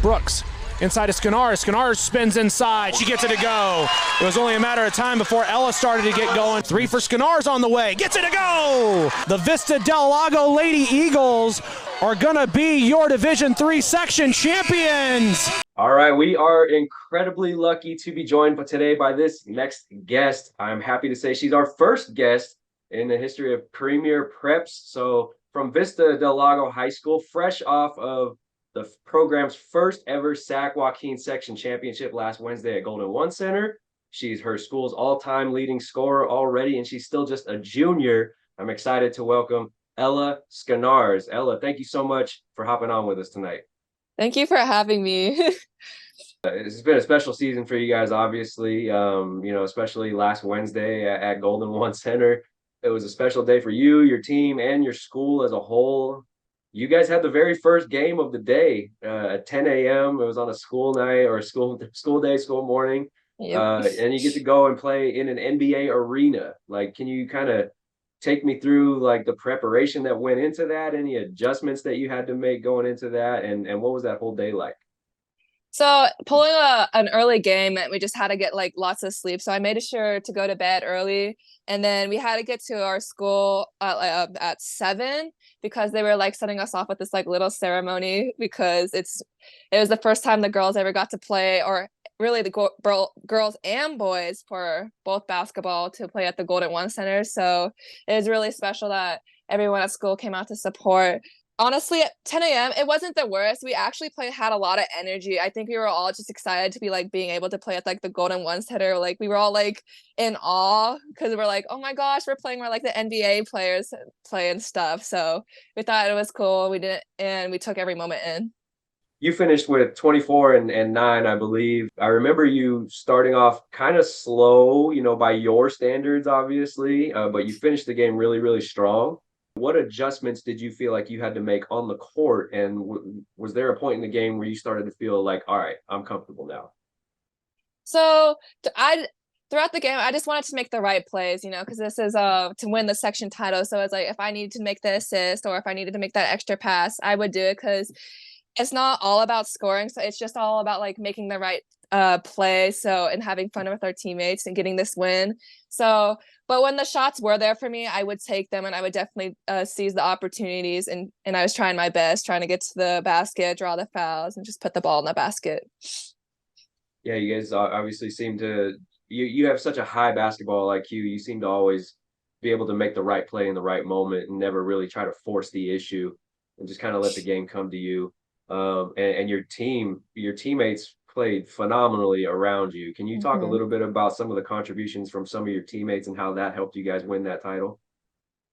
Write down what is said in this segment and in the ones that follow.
Brooks inside to Skrzyniarz. Skrzyniarz spins inside. She gets it to go. It was only a matter of time before Ella started to get going. 3 for Skrzyniarz on the way. Gets it to go! The Vista del Lago Lady Eagles are going to be your Division III section champions. All right, we are incredibly lucky to be joined today by this next guest. I'm happy to say she's our first guest in the history of Premier Preps. So from Vista del Lago High School, fresh off of the program's first ever SAC-JOAQUIN section championship last Wednesday at Golden One Center. She's her school's all-time leading scorer already, and she's still just a junior. I'm excited to welcome Ella Skrzyniarz. Ella, thank you so much for hopping on with us tonight. Thank you for having me. It's been a special season for you guys, obviously, especially last Wednesday at Golden One Center. It was a special day for you, your team, and your school as a whole. You guys had the very first game of the day at 10 a.m. It was on a school night or school day, school morning. Yep. And you get to go and play in an NBA arena. Like, can you kind of take me through like the preparation that went into that, any adjustments that you had to make going into that, and what was that whole day like? So pulling an early game meant we just had to get like lots of sleep. So I made sure to go to bed early, and then we had to get to our school at 7 because they were like setting us off with this like little ceremony because it was the first time the girls ever got to play, or really the girls and boys for both basketball, to play at the Golden One Center. So it was really special that everyone at school came out to support. Honestly, at 10 a.m., it wasn't the worst. We actually had a lot of energy. I think we were all just excited to be like being able to play at like the Golden One Center. Like we were all like in awe because we're like, oh my gosh, we're playing where like the NBA players play and stuff. So we thought it was cool. We did it, and we took every moment in. You finished with 24 and 9, I believe. I remember you starting off kind of slow, by your standards, obviously, but you finished the game really, really strong. What adjustments did you feel like you had to make on the court? And was there a point in the game where you started to feel like, all right, I'm comfortable now? So throughout the game, I just wanted to make the right plays, because this is to win the section title. So it's like if I needed to make the assist or if I needed to make that extra pass, I would do it, because it's not all about scoring. So it's just all about like making the right play, and having fun with our teammates and getting this win. So but when the shots were there for me, I would take them, and I would definitely seize the opportunities, and I was trying my best, trying to get to the basket, draw the fouls, and just put the ball in the basket. Yeah, you guys obviously seem to you have such a high basketball IQ. You seem to always be able to make the right play in the right moment and never really try to force the issue and just kind of let the game come to you. And your teammates played phenomenally around you. Can you talk a little bit about some of the contributions from some of your teammates and how that helped you guys win that title?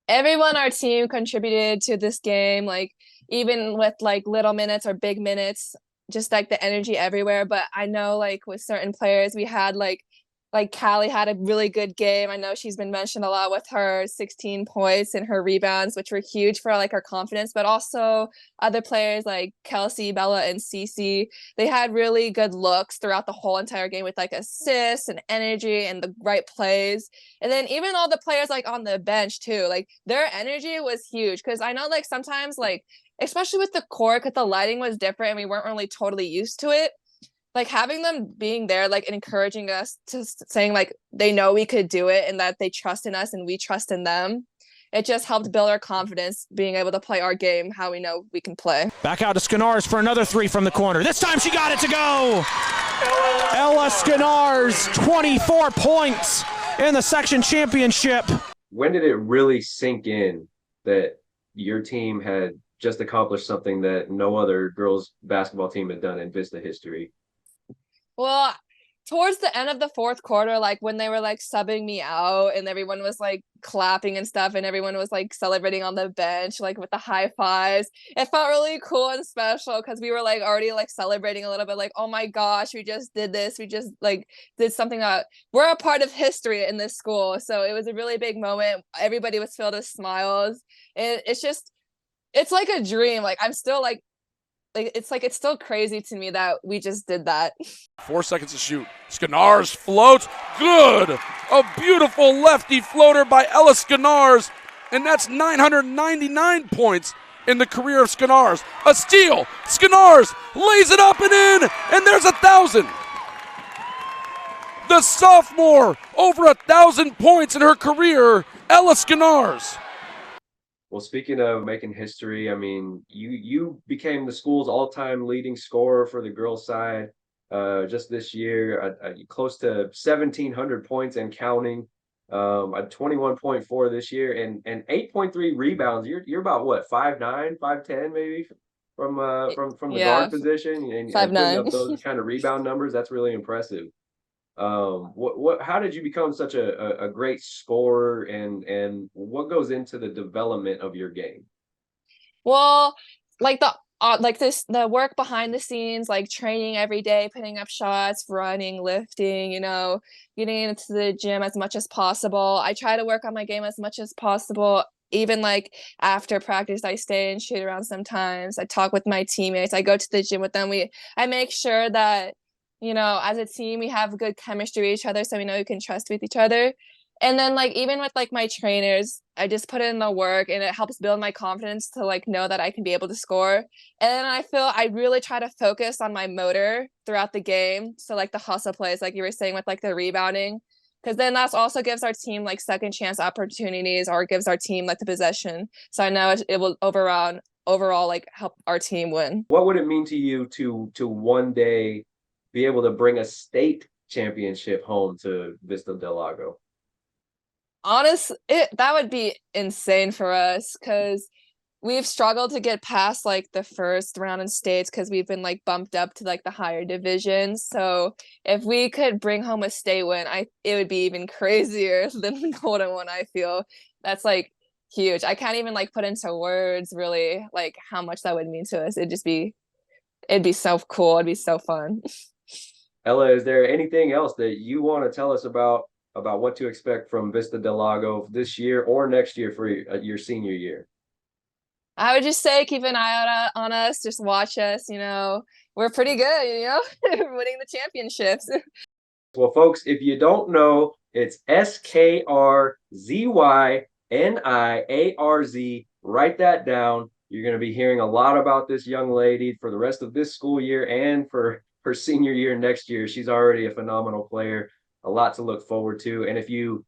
Everyone on our team contributed to this game, like even with like little minutes or big minutes, just like the energy everywhere. But I know like with certain players, we had like Callie had a really good game. I know she's been mentioned a lot with her 16 points and her rebounds, which were huge for like her confidence, but also other players like Kelsey, Bella, and Cece. They had really good looks throughout the whole entire game with like assists and energy and the right plays. And then even all the players like on the bench too, like their energy was huge, because I know like sometimes like, especially with the court, because the lighting was different and we weren't really totally used to it, like having them being there, like encouraging us, to saying like they know we could do it and that they trust in us and we trust in them. It just helped build our confidence, being able to play our game how we know we can play. Back out to Skrzyniarz for another 3 from the corner. This time she got it to go. Ella Skrzyniarz, 24 points in the section championship. When did it really sink in that your team had just accomplished something that no other girls basketball team had done in Vista history? Well, towards the end of the fourth quarter, like when they were like subbing me out and everyone was like clapping and stuff, and everyone was like celebrating on the bench, like with the high fives, it felt really cool and special, because we were like already like celebrating a little bit, like, oh my gosh, we just did this. We just like did something that we're a part of history in this school. So it was a really big moment. Everybody was filled with smiles. And it's like a dream. Like I'm still like it's still crazy to me that we just did that. 4 seconds to shoot. Skrzyniarz floats. Good. A beautiful lefty floater by Ella Skrzyniarz. And that's 999 points in the career of Skrzyniarz. A steal. Skrzyniarz lays it up and in, and there's 1,000. The sophomore, over 1,000 points in her career, Ella Skrzyniarz. Well, speaking of making history, I mean, you became the school's all-time leading scorer for the girls' side just this year, close to 1,700 points and counting. A 21.4 this year and 8.3 rebounds. You're about what, 5'9", 5'10" maybe from the guard position, and putting up those kind of rebound numbers. That's really impressive. How did you become such a great scorer, and what goes into the development of your game? Well, like the work behind the scenes, like training every day, putting up shots, running, lifting, you know, getting into the gym as much as possible. I try to work on my game as much as possible. Even like after practice, I stay and shoot around sometimes. I talk with my teammates. I go to the gym with them. I make sure that, you know, as a team, we have good chemistry with each other, so we know we can trust with each other. And then like even with like my trainers, I just put in the work, and it helps build my confidence to like know that I can be able to score. And then I feel I really try to focus on my motor throughout the game. So like the hustle plays, like you were saying with like the rebounding, because then that also gives our team like second chance opportunities, or gives our team like the possession. So I know it will overall like help our team win. What would it mean to you to one day be able to bring a state championship home to Vista del Lago? That would be insane for us, because we've struggled to get past like the first round in states because we've been like bumped up to like the higher divisions. So if we could bring home a state win, it would be even crazier than the golden one. I feel that's like huge. I can't even like put into words really like how much that would mean to us. It'd be so cool. It'd be so fun. Ella, is there anything else that you want to tell us about what to expect from Vista del Lago this year or next year for your senior year? I would just say keep an eye out on us. Just watch us. You know, we're pretty good. You know, winning the championships. Well, folks, if you don't know, it's Skrzyniarz. Write that down. You're going to be hearing a lot about this young lady for the rest of this school year and for her senior year next year. She's already a phenomenal player, a lot to look forward to. And if you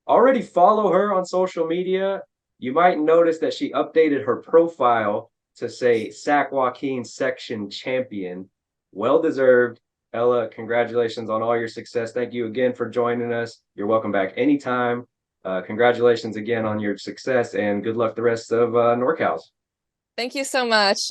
already follow her on social media, you might notice that she updated her profile to say SAC-JOAQUIN section champion. Well deserved. Ella, congratulations on all your success. Thank you again for joining us. You're welcome back anytime. Congratulations again on your success, and good luck the rest of NorCal's. Thank you so much.